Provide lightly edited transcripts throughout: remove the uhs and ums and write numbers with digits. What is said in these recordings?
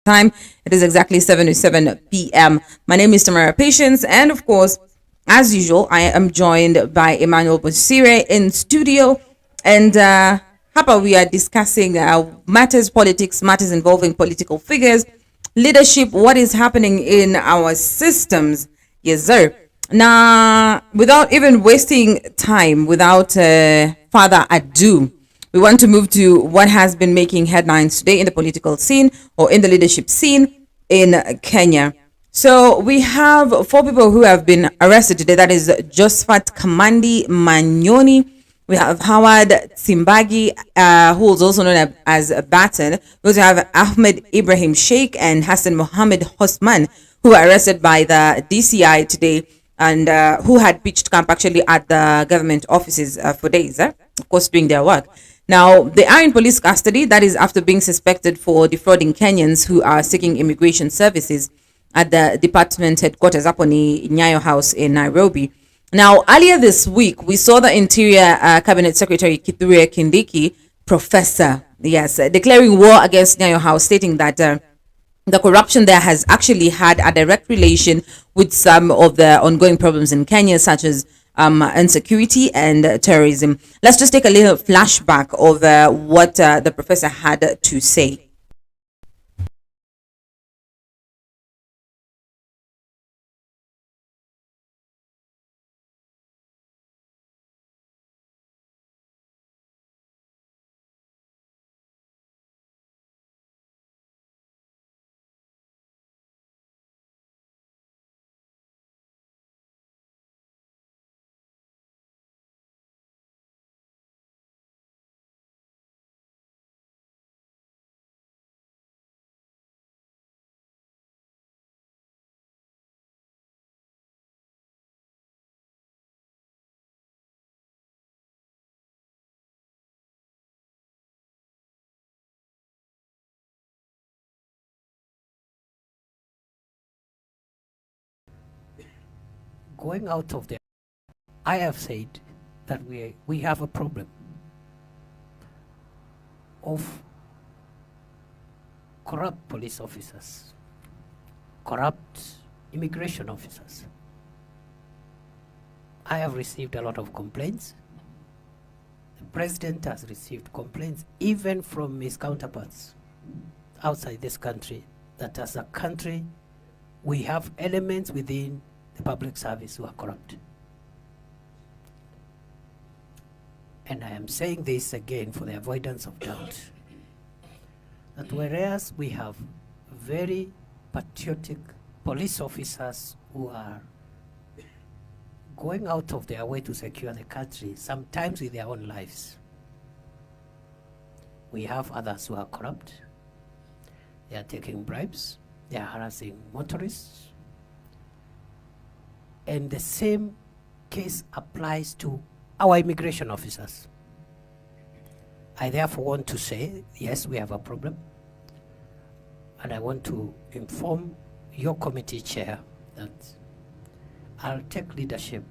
time. It is exactly 7:07 p.m. My name is Tamara Patience, and of course, as usual, I am joined by Emmanuel Bosire in studio. And Hapa, we are discussing matters, politics, matters involving political figures, leadership, what is happening in our systems. Yes, sir. Now, without even wasting time, without further ado, we want to move to what has been making headlines today in the political scene or in the leadership scene in Kenya. So we have 4 people who have been arrested today. That is Josephat Kamandi Manyoni. We have Howard Simbagi, who is also known as Batten. We also have Ahmed Ibrahim Sheikh and Hassan Mohammed Hosman, who were arrested by the DCI today and who had pitched camp actually at the government offices for days, of course, doing their work. Now, they are in police custody. That is after being suspected for defrauding Kenyans who are seeking immigration services at the department headquarters up on the Nyayo House in Nairobi. Now, earlier this week, we saw the Interior Cabinet Secretary Kithure Kindiki, Professor, declaring war against Nyayo House, stating that the corruption there has actually had a direct relation with some of the ongoing problems in Kenya, such as insecurity and terrorism. Let's just take a little flashback of what the professor had to say. Going out of there, I have said that we have a problem of corrupt police officers, corrupt immigration officers. I have received a lot of complaints. The president has received complaints even from his counterparts outside this country, that as a country we have elements within the public service who are corrupt. And I am saying this again for the avoidance of doubt, that whereas we have very patriotic police officers who are going out of their way to secure the country, sometimes with their own lives, we have others who are corrupt. They are taking bribes, they are harassing motorists, and the same case applies to our immigration officers. I therefore want to say, yes, we have a problem, and I want to inform your committee chair that I'll take leadership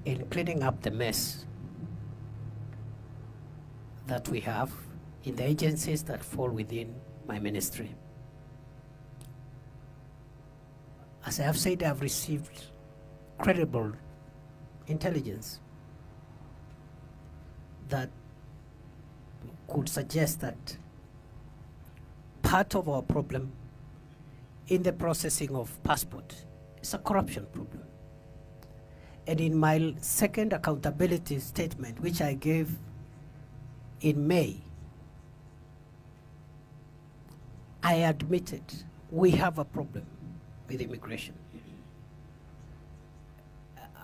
in cleaning up the mess that we have in the agencies that fall within my ministry. As I have said, I have received credible intelligence that could suggest that part of our problem in the processing of passport is a corruption problem. And in my second accountability statement, which I gave in May, I admitted we have a problem with immigration.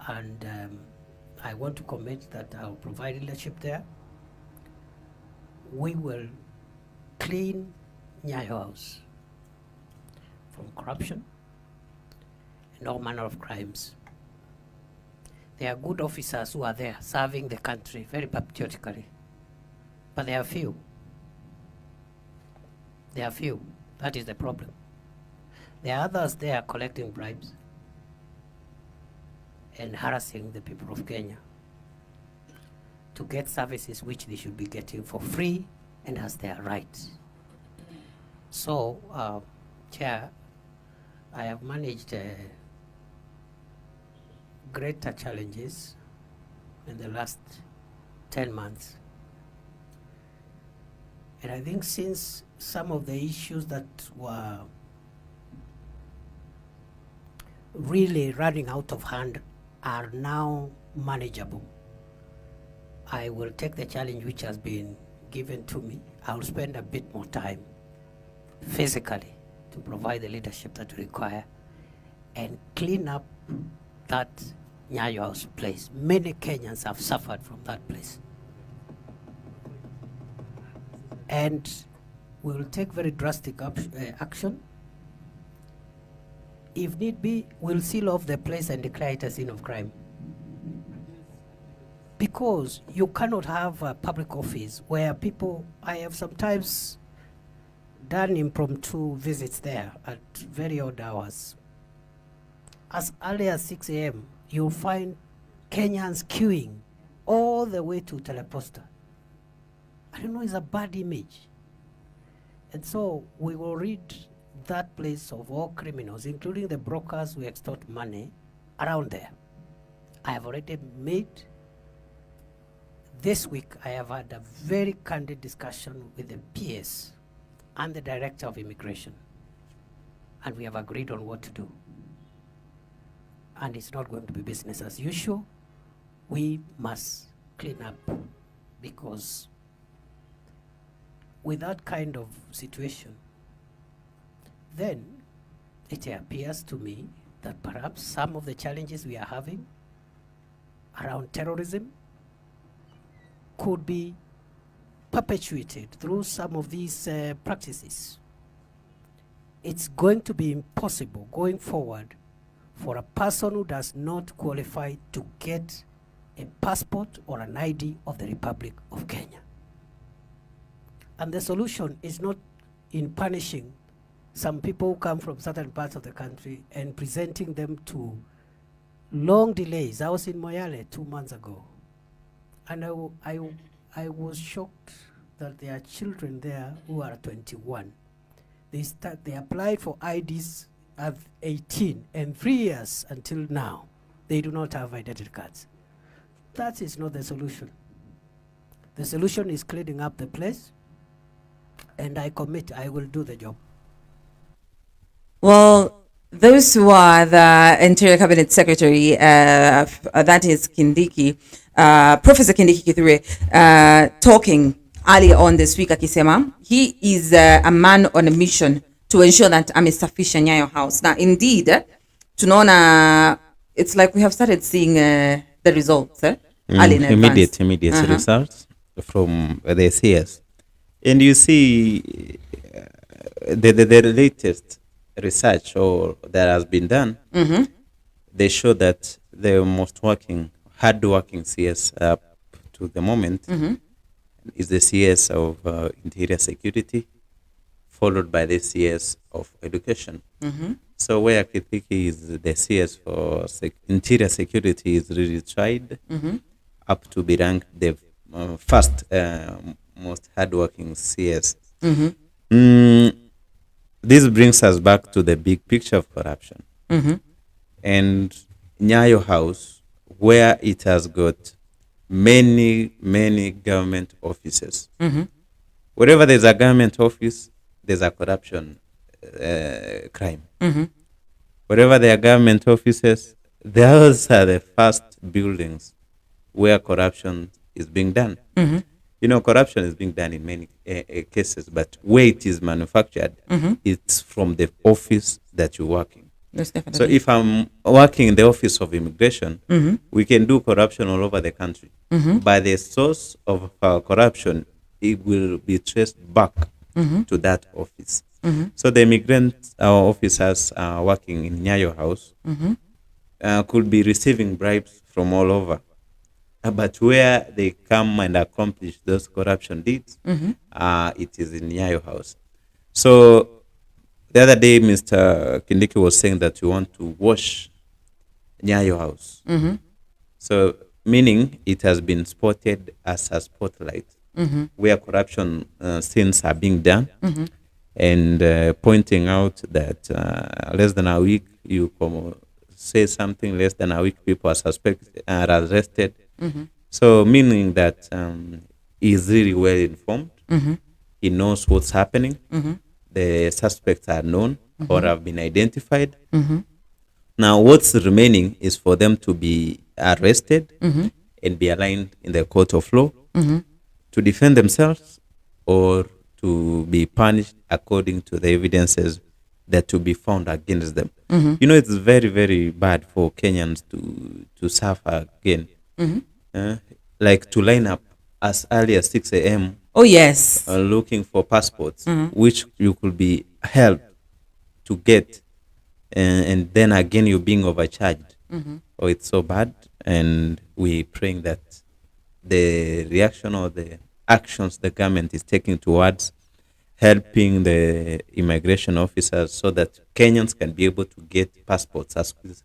And I want to commit that I'll provide leadership there. We will clean Nyayo House from corruption and all manner of crimes. There are good officers who are there serving the country very patriotically, but they are few. They are few. That is the problem. There are others there collecting bribes and harassing the people of Kenya to get services which they should be getting for free and as their right. So, Chair, I have managed greater challenges in the last 10 months. And I think since some of the issues that were really running out of hand are now manageable, I will take the challenge which has been given to me. I'll spend a bit more time physically to provide the leadership that we require and clean up that Nyayo House place. Many Kenyans have suffered from that place. And we will take very drastic action. If need be, we'll seal off the place and declare it a scene of crime. Because you cannot have a public office where people, I have sometimes done impromptu visits there at very odd hours. As early as 6 a.m., you'll find Kenyans queuing all the way to Teleposta. I don't know, it's a bad image. And so we will rid that place of all criminals, including the brokers who extort money around there. I have already made, this week I have had a very candid discussion with the PS and the Director of Immigration. And we have agreed on what to do. And it's not going to be business as usual. We must clean up, because with that kind of situation, then it appears to me that perhaps some of the challenges we are having around terrorism could be perpetuated through some of these practices. It's going to be impossible going forward for a person who does not qualify to get a passport or an ID of the Republic of Kenya. And the solution is not in punishing some people who come from certain parts of the country and presenting them to long delays. I was in Moyale 2 months ago, and I was shocked that there are children there who are 21. They applied for IDs at 18, and 3 years until now, they do not have identity cards. That is not the solution. The solution is cleaning up the place, and I commit I will do the job. Well, those who are the Interior Cabinet Secretary, that is Kindiki, Professor Kindiki Kithure, talking earlier on this week, akisema, he is a man on a mission to ensure that amesafisha Nyayo House. Now, indeed, tunaona, it's like we have started seeing the results. Immediate results from the CS. And you see the latest research that has been done, they show that the most hard-working CS up to the moment is the CS of Interior Security, followed by the CS of Education. So where Kitiki is the CS for Interior Security is really tried up to be ranked the first most hardworking CS. This brings us back to the big picture of corruption. And Nyayo House, where it has got many government offices. Wherever there's a government office, there's a corruption crime. Wherever there are government offices, those are the first buildings where corruption is being done. You know, corruption is being done in many cases, but where it is manufactured, it's from the office that you're working. Yes, definitely. So if I'm working in the office of immigration, we can do corruption all over the country. But the source of corruption, it will be traced back to that office. So the immigrant officers working in Nyayo House could be receiving bribes from all over. But where they come and accomplish those corruption deeds, it is in Nyayo House. So the other day, Mr. Kindiki was saying that you want to wash Nyayo House. So meaning it has been spotted as a spotlight where corruption sins are being done. and pointing out that less than a week you say something, less than a week people are suspected, are arrested. So meaning that he's really well informed. He knows what's happening. The suspects are known or have been identified. Now what's remaining is for them to be arrested and be aligned in the court of law to defend themselves or to be punished according to the evidences that to be found against them. You know, it's very, very bad for Kenyans to suffer again. Like to line up as early as 6 a.m. Oh, yes. Looking for passports, which you could be helped to get, and then again you're being overcharged. Oh, it's so bad, and we're praying that the reaction or the actions the government is taking towards helping the immigration officers so that Kenyans can be able to get passports as quick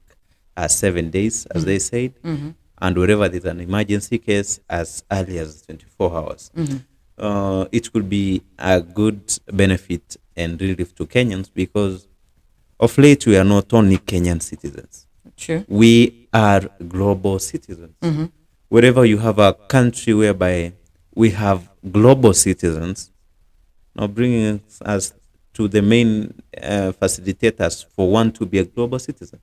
as 7 days, as they said, and wherever there's an emergency case, as early as 24 hours. It could be a good benefit and relief to Kenyans because of late we are not only Kenyan citizens. True. We are global citizens. Wherever you have a country whereby we have global citizens, now bringing us to the main facilitators for one to be a global citizen.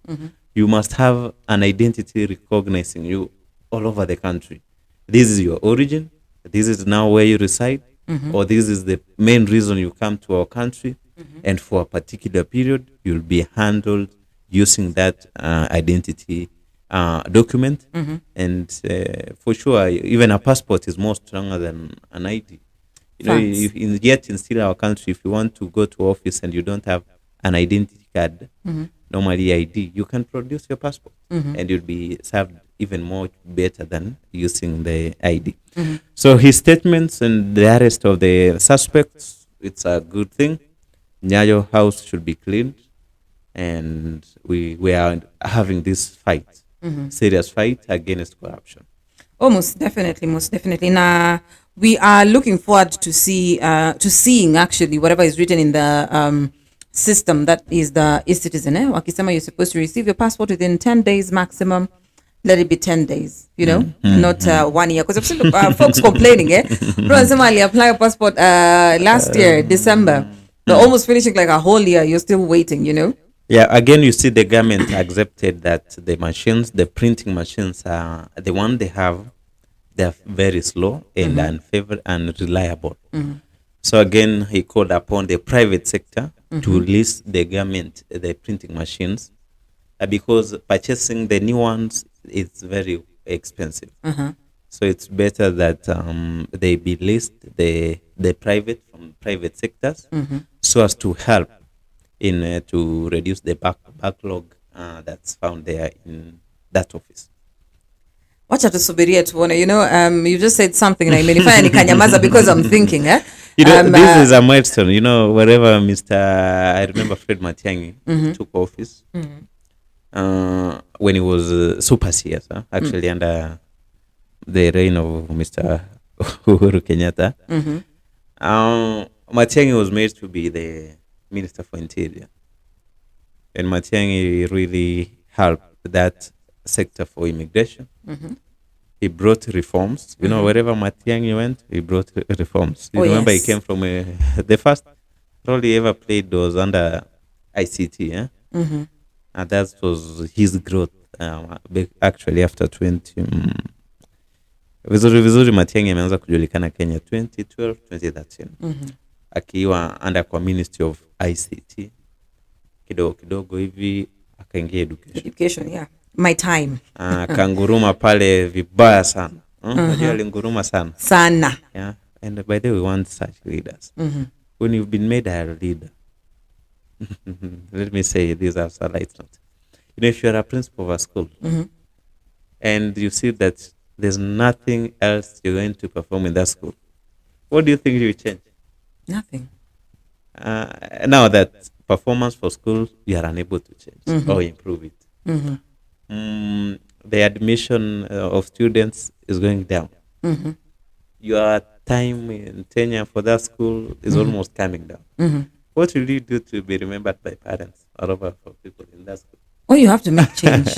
You must have an identity recognizing you all over the country. This is your origin. This is now where you reside, or this is the main reason you come to our country, and for a particular period, you'll be handled using that identity document. And for sure, even a passport is more stronger than an ID. You know, yet in still our country, if you want to go to office and you don't have an identity card, normally ID, you can produce your passport and you'll be served even more better than using the ID. So his statements and the arrest of the suspects, it's a good thing. Nyayo house should be cleaned, and we are having this fight, serious fight against corruption. Oh, most definitely. Now we are looking forward to seeing actually whatever is written in the system that is the e-citizen. Wakisema you're supposed to receive your passport within 10 days maximum. Let it be 10 days, you know, not 1 year. Because I've seen folks complaining, Somali apply a passport last year, December. They're almost finishing like a whole year. You're still waiting, you know. Yeah, again, you see the government accepted that the machines, the printing machines, are the one they have, they're very slow and unfavorable and reliable. So again, he called upon the private sector to release the government, the printing machines, because purchasing the new ones is very expensive. So it's better that they be released, the private from private sectors, so as to help in to reduce the backlog that's found there in that office. Wacha tusubirie tuone. You know, you just said something na imenifanya nikanyamaza because I'm thinking, You know, this is a milestone. You know, wherever I remember Fred Matiang'i took office, when he was super CS, actually under the reign of Mr. Uhuru Kenyatta. Matiang'i was made to be the Minister for Interior. And Matiang'i really helped that sector for immigration. He brought reforms. You know, wherever Matiang'i went, he brought reforms. You remember he came from the first role he ever played was under ICT. And that was his growth actually after 20... Vizuri Matiang'i ameanza kujulikana Kenya 2012, 2013. Akiwa under kwa Ministry of ICT. Kidogo hivi akaingia education. Yeah. My time. Kanguruma pale vibaya sana. Unajua alinguruma sana. Yeah. And by the way, we want such leaders. When you've been made a leader, let me say these are a light note. You know, if you're a principal of a school and you see that there's nothing else you're going to perform in that school, what do you think you will change? Nothing. Now that performance for school, you are unable to change or improve it. The admission of students is going down. Your time in tenure for that school is almost coming down. What will you do to be remembered by parents or over for people in that school? Oh, you have to make change.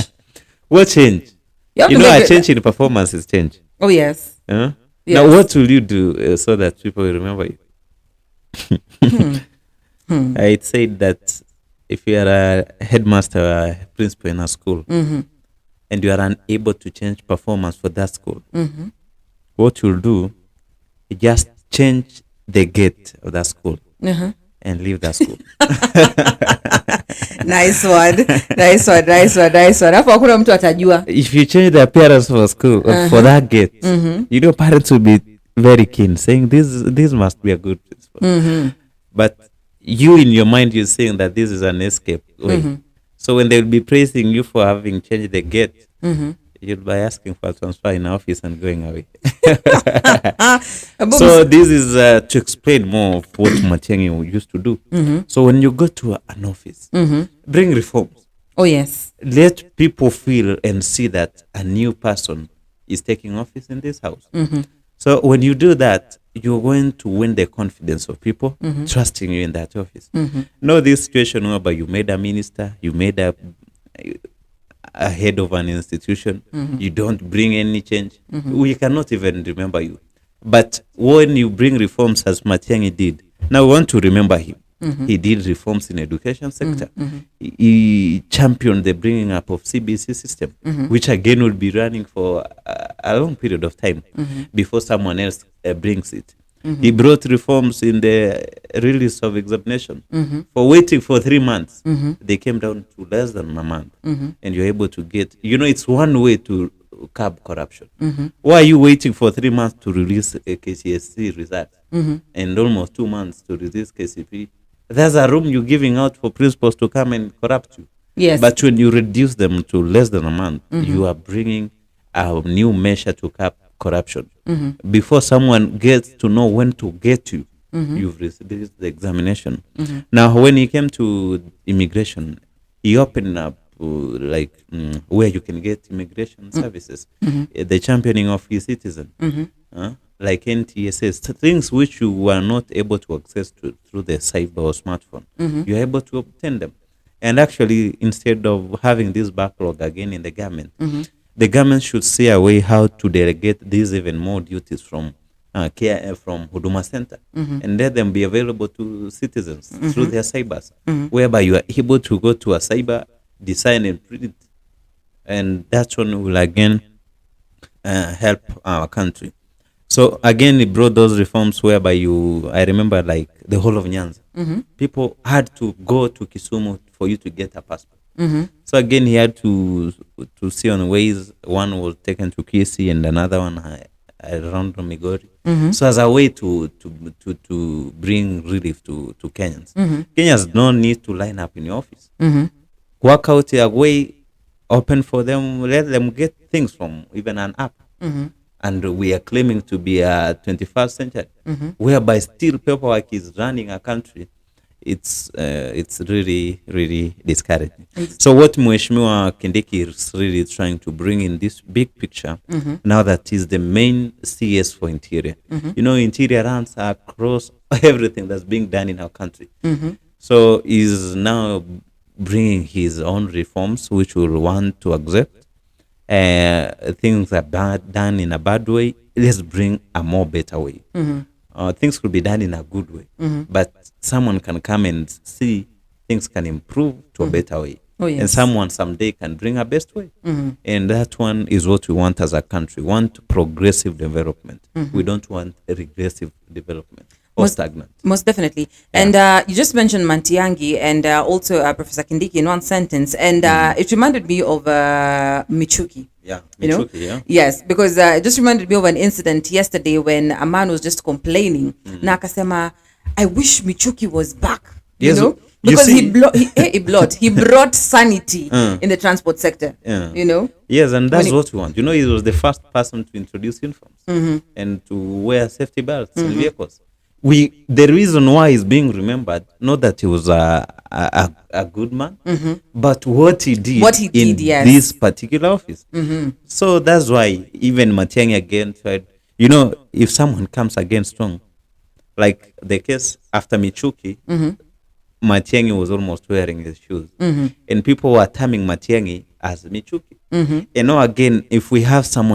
What change? You have You to know, make a it- change in performance is change. Oh, yes. Huh? Yes. Now, what will you do so that people will remember you? It said that if you are a headmaster or a principal in a school and you are unable to change performance for that school, what you'll do is just change the gate of that school and leave that school. Nice one. Nice one. Nice one. Nice one. Hapo hakuna mtu atajua. If you change the appearance for school for that gate, you know, parents will be very keen, saying this must be a good principal. But you in your mind, you're saying that this is an escape way. So when they will be praising you for having changed the gate, you'll be asking for a transfer in office and going away. So this is to explain more of what Matiang'i used to do. So when you go to an office, bring reforms. Oh, yes. Let people feel and see that a new person is taking office in this house. So when you do that, you're going to win the confidence of people trusting you in that office. Know this situation whereby you made a minister, you made a head of an institution, you don't bring any change. We cannot even remember you. But when you bring reforms as Matiang'i did, now we want to remember him. He did reforms in education sector. He championed the bringing up of CBC system, which again will be running for a long period of time before someone else brings it. He brought reforms in the release of examination. For waiting for 3 months, they came down to less than a month. And you're able to get, you know, it's one way to curb corruption. Why are you waiting for 3 months to release a KCSE result and almost 2 months to release KCP? There's a room you're giving out for principals to come and corrupt you. Yes. But when you reduce them to less than a month, you are bringing a new measure to curb corruption. Before someone gets to know when to get you, you've released the examination. Now, when he came to immigration, he opened up where you can get immigration services, the championing of his citizen, like NTSS, things which you were not able to access through the cyber or smartphone. You're able to obtain them. And actually, instead of having this backlog again in the government should see a way how to delegate these even more duties from care from Huduma Center and let them be available to citizens through their cybers, whereby you are able to go to a cyber, design and print, and that one will again help our country. So again, it brought those reforms whereby I remember like the whole of Nyanza, people had to go to Kisumu for you to get a passport. So again, he had to see on ways. One was taken to KISII and another one around Migori. So as a way to bring relief to Kenyans. Kenyans don't need to line up in your office. Work out a way open for them, let them get things from even an app. And we are claiming to be a 21st century, whereby still paperwork is running a country. It's really, really discouraging. So what Mheshimiwa Kindiki is really trying to bring in this big picture, now that he's the main CS for Interior. You know, Interior runs across everything that's being done in our country. So he's now bringing his own reforms, which will want to accept things are done in a bad way. Let's bring a more better way. Things could be done in a good way, but someone can come and see things can improve to a better way. Oh, yes. And someone someday can bring a best way. And that one is what we want as a country. We want progressive development. We don't want a regressive development or stagnant. Most definitely. Yeah. And you just mentioned Matiang'i and also Professor Kindiki in one sentence. And it reminded me of Michuki. Yeah, You know? Michuki, yeah. Yes, because it just reminded me of an incident yesterday when a man was just complaining. Na akasema, I wish Michuki was back. Yes, You know? you Because see- he brought sanity in the transport sector. Yeah. You know? Yes, and that's When what we want. You know, he was the first person to introduce uniforms and to wear safety belts in vehicles. The reason why he's being remembered, not that he was a good man, but what he did, in yes. this particular office. So that's why even Matiang'i again tried, you know, if someone comes again strong, like the case after Michuki, Matiang'i was almost wearing his shoes. And people were terming Matiang'i as Michuki. Again, if we have someone